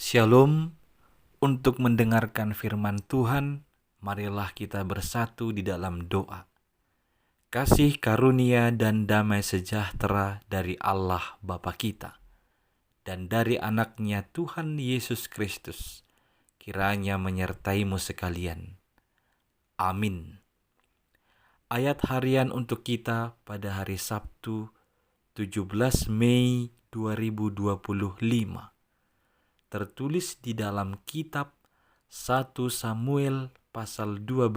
Shalom. Untuk mendengarkan firman Tuhan, marilah kita bersatu di dalam doa. Kasih karunia dan damai sejahtera dari Allah Bapa kita dan dari anaknya Tuhan Yesus Kristus kiranya menyertaimu sekalian. Amin. Ayat harian untuk kita pada hari Sabtu 17 Mei 2025 tertulis di dalam kitab 1 Samuel pasal 12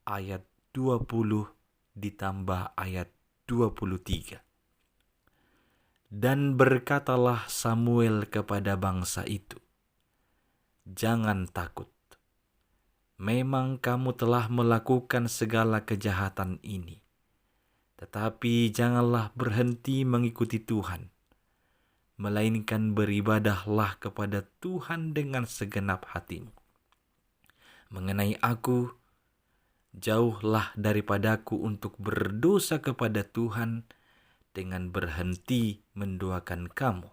ayat 20 ditambah ayat 23. Dan berkatalah Samuel kepada bangsa itu, "Jangan takut. Memang kamu telah melakukan segala kejahatan ini. Tetapi janganlah berhenti mengikuti Tuhan, melainkan beribadahlah kepada Tuhan dengan segenap hatimu. Mengenai aku, jauhlah daripadaku untuk berdosa kepada Tuhan dengan berhenti mendoakan kamu.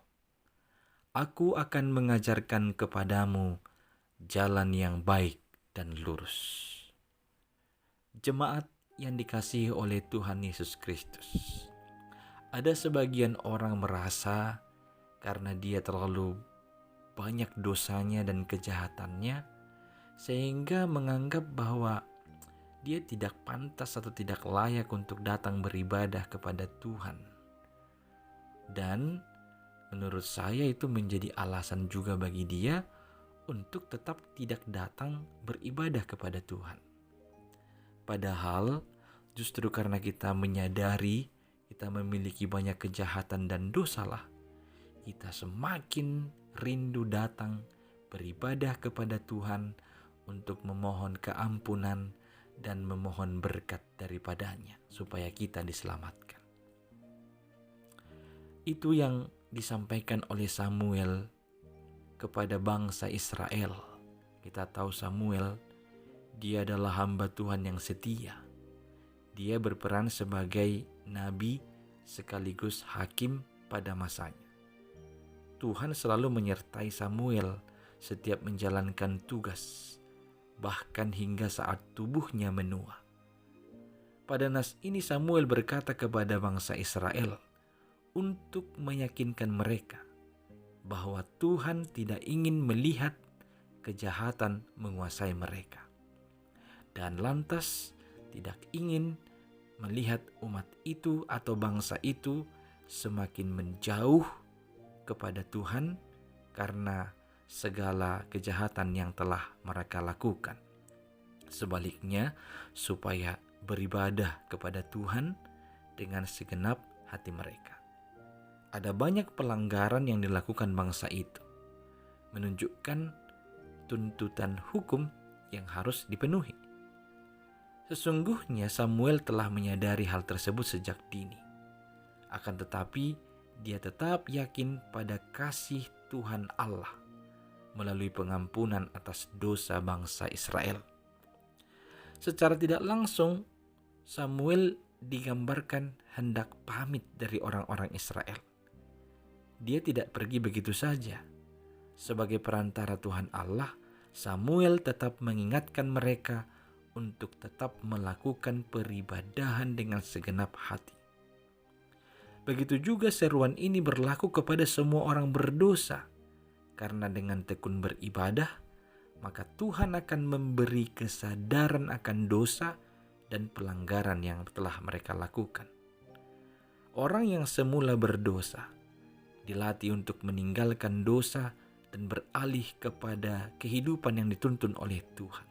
Aku akan mengajarkan kepadamu jalan yang baik dan lurus." Jemaat yang dikasihi oleh Tuhan Yesus Kristus, ada sebagian orang merasa karena dia terlalu banyak dosanya dan kejahatannya, sehingga menganggap bahwa dia tidak pantas atau tidak layak untuk datang beribadah kepada Tuhan. Dan menurut saya itu menjadi alasan juga bagi dia untuk tetap tidak datang beribadah kepada Tuhan. Padahal justru karena kita menyadari kita memiliki banyak kejahatan dan dosalah, kita semakin rindu datang beribadah kepada Tuhan untuk memohon keampunan dan memohon berkat daripadanya supaya kita diselamatkan. Itu yang disampaikan oleh Samuel kepada bangsa Israel. Kita tahu Samuel, dia adalah hamba Tuhan yang setia. Dia berperan sebagai nabi sekaligus hakim pada masanya. Tuhan selalu menyertai Samuel setiap menjalankan tugas, bahkan hingga saat tubuhnya menua. Pada nas ini Samuel berkata kepada bangsa Israel untuk meyakinkan mereka bahwa Tuhan tidak ingin melihat kejahatan menguasai mereka, dan lantas tidak ingin melihat umat itu atau bangsa itu semakin menjauh kepada Tuhan karena segala kejahatan yang telah mereka lakukan. Sebaliknya, supaya beribadah kepada Tuhan dengan segenap hati mereka. Ada banyak pelanggaran yang dilakukan bangsa itu, menunjukkan tuntutan hukum yang harus dipenuhi. Sesungguhnya Samuel telah menyadari hal tersebut sejak dini. Akan tetapi, dia tetap yakin pada kasih Tuhan Allah melalui pengampunan atas dosa bangsa Israel. Secara tidak langsung, Samuel digambarkan hendak pamit dari orang-orang Israel. Dia tidak pergi begitu saja. Sebagai perantara Tuhan Allah, Samuel tetap mengingatkan mereka untuk tetap melakukan peribadahan dengan segenap hati. Begitu juga seruan ini berlaku kepada semua orang berdosa, karena dengan tekun beribadah, maka Tuhan akan memberi kesadaran akan dosa dan pelanggaran yang telah mereka lakukan. Orang yang semula berdosa dilatih untuk meninggalkan dosa dan beralih kepada kehidupan yang dituntun oleh Tuhan.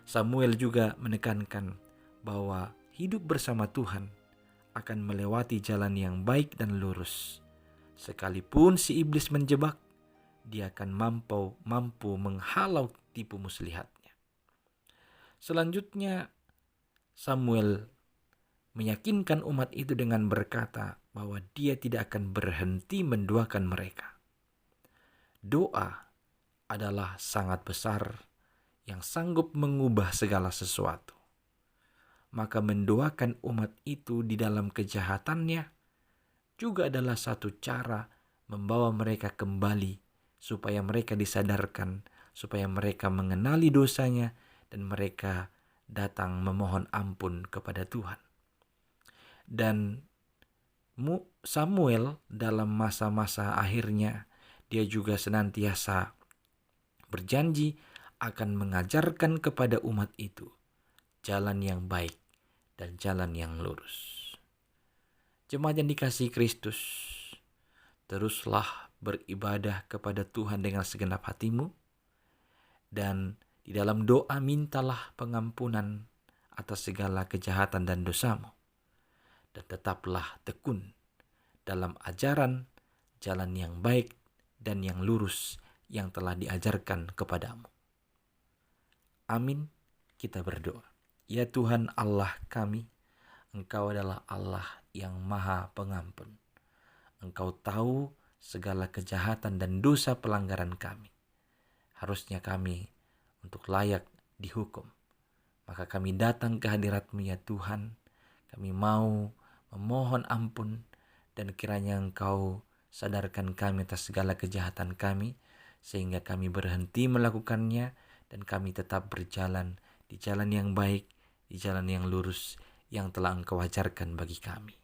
Samuel juga menekankan bahwa hidup bersama Tuhan akan melewati jalan yang baik dan lurus. Sekalipun si iblis menjebak, dia akan mampu menghalau tipu muslihatnya. Selanjutnya, Samuel meyakinkan umat itu dengan berkata bahwa dia tidak akan berhenti mendoakan mereka. Doa adalah sangat besar yang sanggup mengubah segala sesuatu. Maka mendoakan umat itu di dalam kejahatannya juga adalah satu cara membawa mereka kembali supaya mereka disadarkan, supaya mereka mengenali dosanya, dan mereka datang memohon ampun kepada Tuhan. Dan Samuel dalam masa-masa akhirnya, dia juga senantiasa berjanji akan mengajarkan kepada umat itu jalan yang baik dan jalan yang lurus. Jemaat yang dikasihi Kristus, teruslah beribadah kepada Tuhan dengan segenap hatimu, dan di dalam doa mintalah pengampunan atas segala kejahatan dan dosamu, dan tetaplah tekun dalam ajaran jalan yang baik dan yang lurus yang telah diajarkan kepadamu. Amin. Kita berdoa. Ya Tuhan Allah kami, Engkau adalah Allah yang Maha Pengampun. Engkau tahu segala kejahatan dan dosa pelanggaran kami. Harusnya kami untuk layak dihukum. Maka kami datang ke hadirat-Mu ya Tuhan. Kami mau memohon ampun, dan kiranya Engkau sadarkan kami atas segala kejahatan kami, sehingga kami berhenti melakukannya, dan kami tetap berjalan di jalan yang baik, di jalan yang lurus, yang telah Engkau ajarkan bagi kami.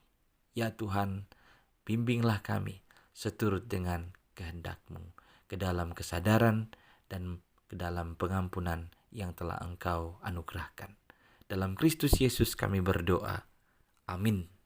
Ya Tuhan, bimbinglah kami seturut dengan kehendak-Mu ke dalam kesadaran dan ke dalam pengampunan yang telah Engkau anugerahkan. Dalam Kristus Yesus kami berdoa. Amin.